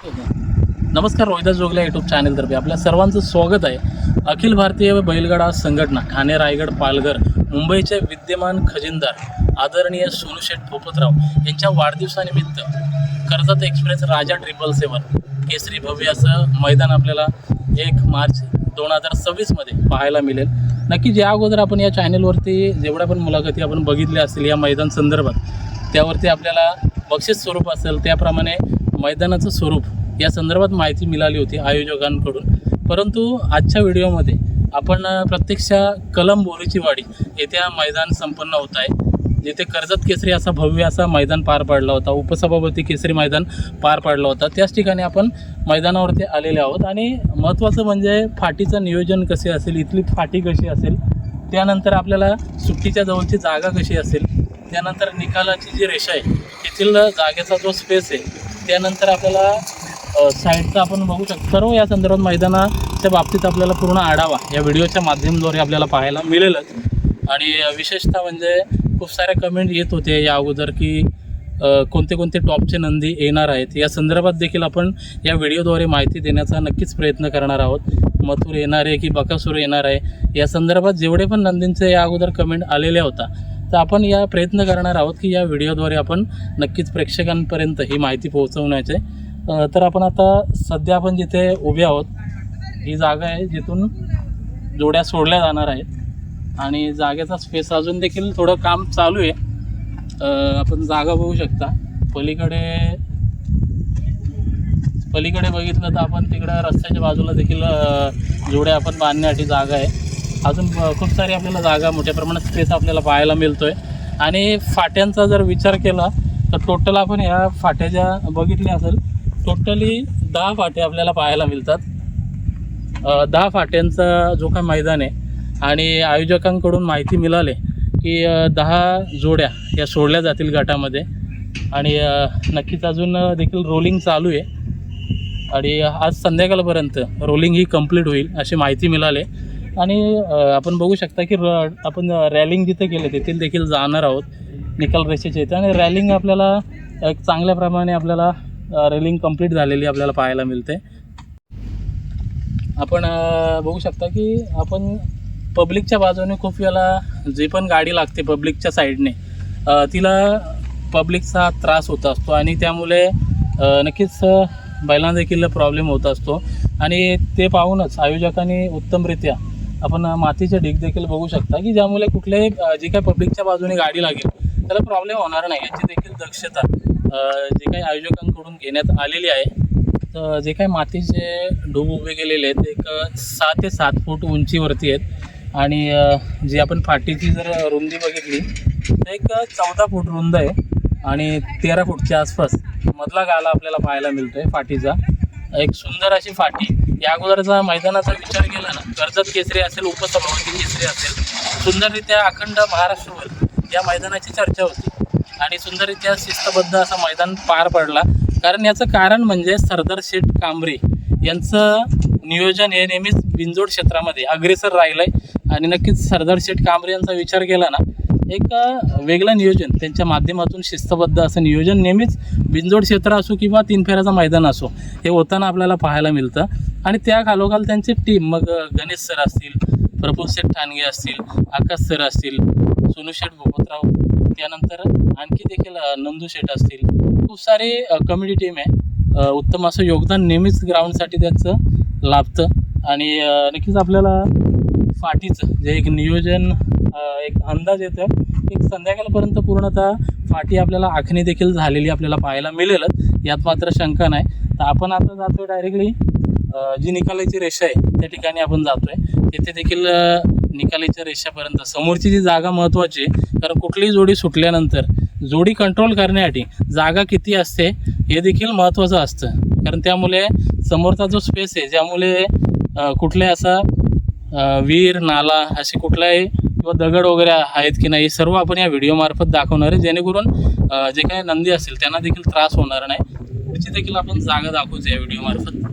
नमस्कार, रोहिदास जोगले यूट्यूब चॅनलतर्फे आपल्या सर्वांचं स्वागत आहे. अखिल भारतीय बैलगाडा संघटना ठाणे, रायगड, पालघर, मुंबईचे विद्यमान खजिनदार आदरणीय सोनूशेठ पोपतराव यांच्या वाढदिवसानिमित्त कर्जत एक्सप्रेस राजा 777 केसरी भव्य असं मैदान आपल्याला 1 मार्च 2026 मध्ये पाहायला मिळेल. नक्कीच या अगोदर आपण या चॅनलवरती जेवढ्या पण मुलाखती आपण बघितल्या असतील या मैदान संदर्भात, त्यावरती आपल्याला बक्षीस स्वरूप असेल त्याप्रमाणे मैदानाचं स्वरूप या संदर्भात माहिती मिळाली होती आयोजकांकडून. परंतु आजच्या व्हिडिओमध्ये आपण प्रत्यक्ष कलम बोरीची वाडी येथे मैदान संपन्न होत आहे, जिथे कर्जत केसरी असा भव्य असा मैदान पार पाडला होता, उपसभापती केसरी मैदान पार पाडला होता. त्याच ठिकाणी आपण मैदानावरती आलेले आहोत. आणि महत्त्वाचं म्हणजे फाटीचं नियोजन कसे असेल, इथली फाटी कशी असेल, त्यानंतर आपल्याला सुट्टीच्या जवळची जागा कशी असेल, त्यानंतर निकालाची जी रेषा आहे तेथील जागेचा जो स्पेस आहे, त्यानंतर आपल्याला साईडचा आपण बघू शकतो. सर्व या संदर्भात मैदानाच्या बाबतीत आपल्याला पूर्ण आढावा या व्हिडिओच्या माध्यमाद्वारे आपल्याला पाहायला मिळेलच. आणि विशेषतः म्हणजे खूप साऱ्या कमेंट येत होते या अगोदर की कोणते कोणते टॉपचे नंदी येणार आहेत. या संदर्भात देखील आपण या व्हिडिओद्वारे माहिती देण्याचा नक्कीच प्रयत्न करणार आहोत. मथुर येणार आहे की बकासूर येणार आहे, या संदर्भात जेवढे पण नंदींचे या अगोदर कमेंट आलेल्या होता, तर आपण या प्रयत्न करणार आहोत की या व्हिडिओद्वारे आपण नक्कीच प्रेक्षकांपर्यंत ही माहिती पोहोचवण्याचे. तर आपण आता सध्या आपण जिथे उभे आहोत ही जागा आहे जिथून जोड्या सोडल्या जाणार आहेत. आणि जागेचा स्पेस अजून देखील थोडं काम चालू आहे. आपण जागा बघू शकता. पलीकडे बघितलं तर आपण तिकडं रस्त्याच्या बाजूला देखील जोड्या आपण बांधण्यासाठी जागा आहे. अजून खूप सारी आपल्याला जागा, मोठ्या प्रमाणात स्पेस आपल्याला पाहायला मिळतो आहे. आणि फाट्यांचा जर विचार केला तर टोटल आपण ह्या फाट्या ज्या बघितल्या असेल, टोटली 10 फाट्या आपल्याला पाहायला मिळतात. 10 फाट्यांचा जो काय मैदान आहे. आणि आयोजकांकडून माहिती मिळाली की 10 जोड्या या सोडल्या जातील गटामध्ये. आणि नक्कीच अजून देखील रोलिंग चालू आहे. आणि आज संध्याकाळपर्यंत रोलिंग ही कंप्लीट होईल अशी माहिती मिळाली. आणि आपण बघू शकता की आपण रॅलिंग जिथे केले तेथील देखील जाणार आहोत निकाल रेषेचे इथे. आणि रॅलिंग आपल्याला एक चांगल्या प्रमाणे आपल्याला रेलिंग कंप्लीट झालेली आपल्याला पाहायला मिळते. आपण बघू शकता की आपण पब्लिकच्या बाजूने खूप वेळेला जी पण गाडी लागते पब्लिकच्या साईडने, तिला पब्लिकचा त्रास होत असतो. आणि त्यामुळे नक्कीच बैलांना देखील प्रॉब्लेम होत असतो. आणि ते पाहूनच आयोजकांनी उत्तमरित्या आपण मातीचे ढीग देखील बघू शकता की ज्यामुळे कुठल्याही जी काही पब्लिकच्या बाजूने गाडी लागेल त्याला प्रॉब्लेम होणार नाही याची देखील दक्षता जे काही आयोजकांकडून घेण्यात आलेली आहे. तर जे काही मातीचे ढूब उभे केलेले आहेत एक 6 ते 7 फूट उंचीवरती आहेत. आणि जी आपण फाटीची जर रुंदी बघितली तर एक 14 फूट रुंद आहे. आणि 13 फूटच्या आसपास मधला गाला आपल्याला पाहायला मिळतो आहे फाटीचा. एक सुंदर अशी फाटी. या अगोदरचा मैदानाचा विचार केला ना, कर्जत केसरी असेल, उपसभापती केसरी असेल, सुंदररित्या अखंड महाराष्ट्रभर या मैदानाची चर्चा होती. आणि सुंदररित्या शिस्तबद्ध असं मैदान पार पडला. कारण याचं कारण म्हणजे सरदार शेठ कांबरे यांचं नियोजन हे नेहमीच बिनजोड क्षेत्रामध्ये अग्रेसर राहिलं आहे. आणि नक्कीच सरदार शेठ कांबरे यांचा विचार केला ना, एक वेगळं नियोजन त्यांच्या माध्यमातून शिस्तबद्ध असं नियोजन नेहमीच बिनजोड क्षेत्र असो किंवा 3 फेऱ्याचं मैदान असो हे होताना आपल्याला पाहायला मिळतं. आणि त्या खालोखाल त्यांची टीम, मग गणेश सर असतील, प्रफुल्ल शेठ ठाणगे असतील, आकाश सर असतील, सोनूशेठ पोपतराव, त्यानंतर आणखी देखील नंदू शेठ असतील, खूप सारी कमिटी टीम आहे. उत्तम असं योगदान नेहमीच ग्राउंडसाठी त्यांचं लाभतं. आणि नक्कीच आपल्याला फाटीचं जे एक नियोजन एक अंदाज येतो आहे, एक संध्याकाळपर्यंत पूर्णतः फाटी आपल्याला आखणी देखील झालेली आपल्याला पाहायला मिळेलच, यात मात्र शंका नाही. तर आपण आता जातो आहे डायरेक्टली जी निकालाची रेषा आहे त्या ठिकाणी आपण जातो आहे. तिथे देखील निकालाच्या रेषेपर्यंत समोरची जी जागा महत्त्वाची आहे. कारण कुठलीही जोडी सुटल्यानंतर जोडी कंट्रोल करण्यासाठी जागा किती असते हे देखील महत्त्वाचं असतं. कारण त्यामुळे समोरचा जो स्पेस आहे, ज्यामुळे कुठलाही असा विहीर, नाला असे कुठलाही किंवा दगड वगैरे आहेत की नाही, सर्व आपण या व्हिडिओमार्फत दाखवणार आहे, जेणेकरून जे काही नंदी असतील त्यांना देखील त्रास होणार नाही. पुढची देखील आपण जागा दाखवतो या व्हिडिओमार्फत.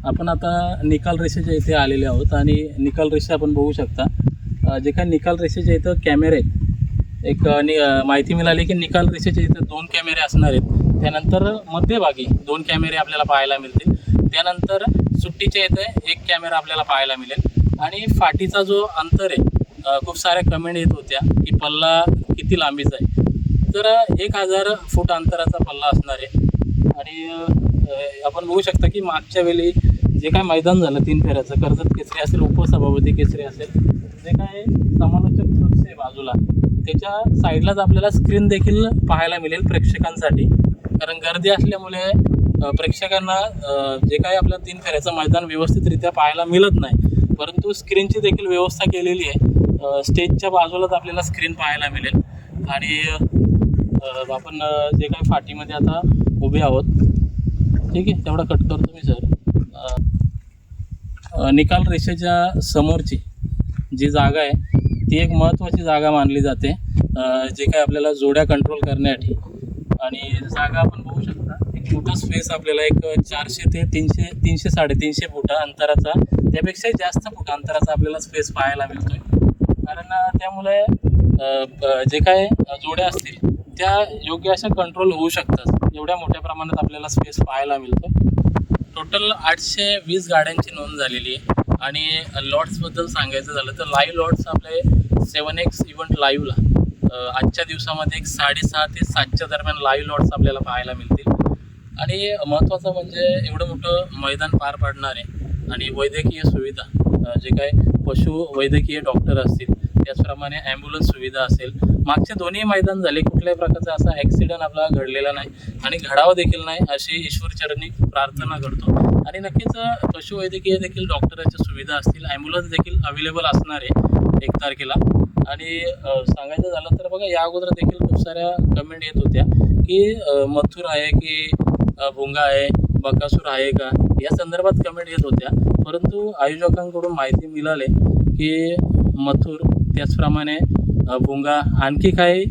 आपण आता निकाल रेषेच्या इथे आलेले आहोत. आणि निकाल रेषा आपण बघू शकता. जे काही निकाल रेषेच्या इथं कॅमेरे आहेत माहिती मिळाली की निकाल रेषेच्या इथे 2 कॅमेरे असणार आहेत. त्यानंतर मध्यभागी 2 कॅमेरे आपल्याला पाहायला मिळतील. त्यानंतर सुट्टीच्या इथे 1 कॅमेरा आपल्याला पाहायला मिळेल. आणि फाटीचा जो अंतर आहे, खूप साऱ्या कमेंट येत होत्या की पल्ला किती लांबीचा आहे. तर 1000 फूट अंतराचा पल्ला असणार आहे. आणि आपण बघू शकता की मागच्या वेळी जे काय मैदान झालं 3 फेऱ्याचं, कर्जत केसरी असेल, उपसभापती केसरी असेल, जे काय समालोचक कक्ष आहे बाजूला, त्याच्या साईडलाच आपल्याला स्क्रीन देखील पाहायला मिळेल प्रेक्षकांसाठी. कारण गर्दी असल्यामुळे प्रेक्षकांना जे काय आपल्या 3 फेऱ्याचं मैदान व्यवस्थितरित्या पाहायला मिळत नाही. परंतु स्क्रीनची देखील व्यवस्था केलेली आहे. स्टेजच्या बाजूलाच आपल्याला स्क्रीन पाहायला मिळेल. आणि आपण जे काही फाटीमध्ये आता उभे आहोत, ठीक आहे, तेवढा कट करतो मी सर. निकाल रेषेच्या समोरची जी जागा आहे ती एक महत्त्वाची जागा मानली जाते, जे काय आपल्याला जोड्या कंट्रोल करण्यासाठी. आणि जागा आपण बघू शकता, एक मोठा स्पेस आपल्याला एक 400 ते 300 350 फूट अंतराचा, त्यापेक्षा जास्त फूट अंतराचा आपल्याला स्पेस पाहायला मिळतोय. कारण त्यामुळे जे काय जोड्या असतील त्या योग्य अशा कंट्रोल होऊ शकतात. एवढ्या मोठ्या प्रमाणात आपल्याला स्पेस पाहायला मिळतो. टोटल 820 गाड्यांची नोंद झालेली आहे. आणि लॉट्सबद्दल सांगायचं झालं तर लाईव्ह लॉट्स आपले 7X इव्हेंट लाईव्हला आजच्या दिवसामध्ये एक 6:30 ते 7च्या दरम्यान लाईव्ह लॉट्स आपल्याला पाहायला मिळतील. आणि महत्त्वाचं म्हणजे एवढं मोठं मैदान पार पाडणार आहे आणि वैद्यकीय सुविधा, जे काय पशु वैद्यकीय डॉक्टर असतील, त्याचप्रमाणे ॲम्ब्युलन्स सुविधा असेल. मागचे दोन्ही मैदान झाले, कुठल्याही प्रकारचा असा ॲक्सिडेंट आपला घडलेला नाही आणि घडावा देखील नाही अशी ईश्वरचरणी प्रार्थना करतो. आणि नक्कीच पशुवैद्यकीय देखील डॉक्टरांच्या सुविधा असतील, ॲम्ब्युलन्स देखील अवेलेबल असणार आहे 1 तारखेला. आणि सांगायचं झालं तर बघा, या अगोदर देखील खूप साऱ्या कमेंट येत होत्या की मथुर आहे की भुंगा आहे, बकासूर आहे का, या संदर्भात कमेंट येत होत्या. परंतु आयोजकांकडून माहिती मिळाली की मथुर, त्याचप्रमाणे भुंगा, आणखी काही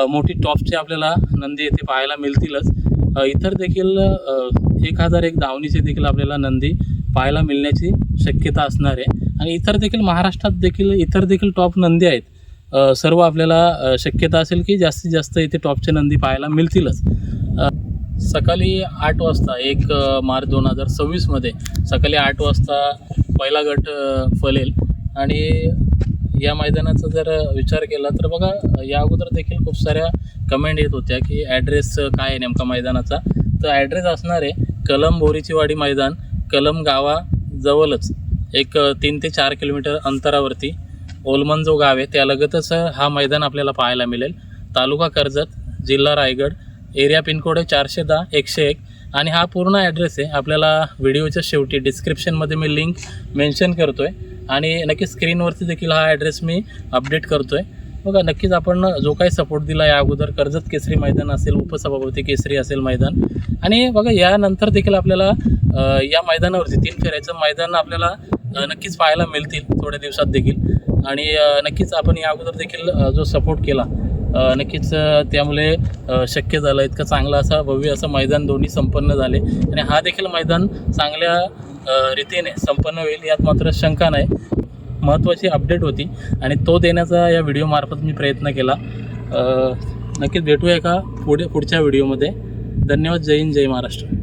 मोठी टॉपचे आपल्याला नंदी येथे पाहायला मिळतीलच. इतर देखील 1001 धावणीचे देखील आपल्याला नंदी पाहायला मिळण्याची शक्यता असणार आहे. आणि महाराष्ट्रात देखील इतर देखील टॉप नंदी आहेत. सर्व आपल्याला शक्यता असेल की जास्तीत जास्त इथे टॉपचे नंदी पाहायला मिळतीलच. सकाळी 8 वाजता 1 मार्च 2026मध्ये सकाळी 8 वाजता पहिला गट फलेल. आणि या मैदानाचा जर विचार केला तर बघा, या अगोदर देखील खूप साऱ्या कमेंट येत होत्या की ॲड्रेस काय आहे नेमका मैदानाचा. तर ॲड्रेस असणार आहे कलम बोरीचीवाडी मैदान, कलम गावाजवळच एक 3 ते 4 किलोमीटर अंतरावरती ओलमन जो गाव आहे त्यालगतच हा मैदान आपल्याला पाहायला मिळेल. तालुका कर्जत, जिल्हा रायगड, एरिया पिनकोड आहे 410 101. आणि हा पूर्ण ॲड्रेस आहे आपल्याला व्हिडिओच्या शेवटी डिस्क्रिप्शनमध्ये मी लिंक मेन्शन करतो आहे. आणि नक्कीच स्क्रीनवरती देखील हा ॲड्रेस मी अपडेट करतो आहे. बघा, नक्कीच आपण जो काही सपोर्ट दिला या अगोदर, कर्जत केसरी मैदान असेल, उपसभापती केसरी असेल मैदान, आणि बघा यानंतर देखील आपल्याला या मैदानावरती 3 फेऱ्याचं मैदान आपल्याला नक्कीच पाहायला मिळतील थोड्या दिवसात देखील. आणि नक्कीच आपण या अगोदर देखील जो सपोर्ट केला, नक्कीच त्यामुळे शक्य झालं. इतकं चांगलं असं भव्य असं मैदान दोन्ही संपन्न झाले. आणि हा देखील मैदान चांगल्या रीतीने संपन्न होईल यात मात्र शंका नाही. महत्त्वाची अपडेट होती आणि तो देण्याचा या व्हिडिओमार्फत मी प्रयत्न केला. नक्कीच भेटूया का पुढच्या व्हिडिओमध्ये. धन्यवाद. जय हिंद, जय महाराष्ट्र.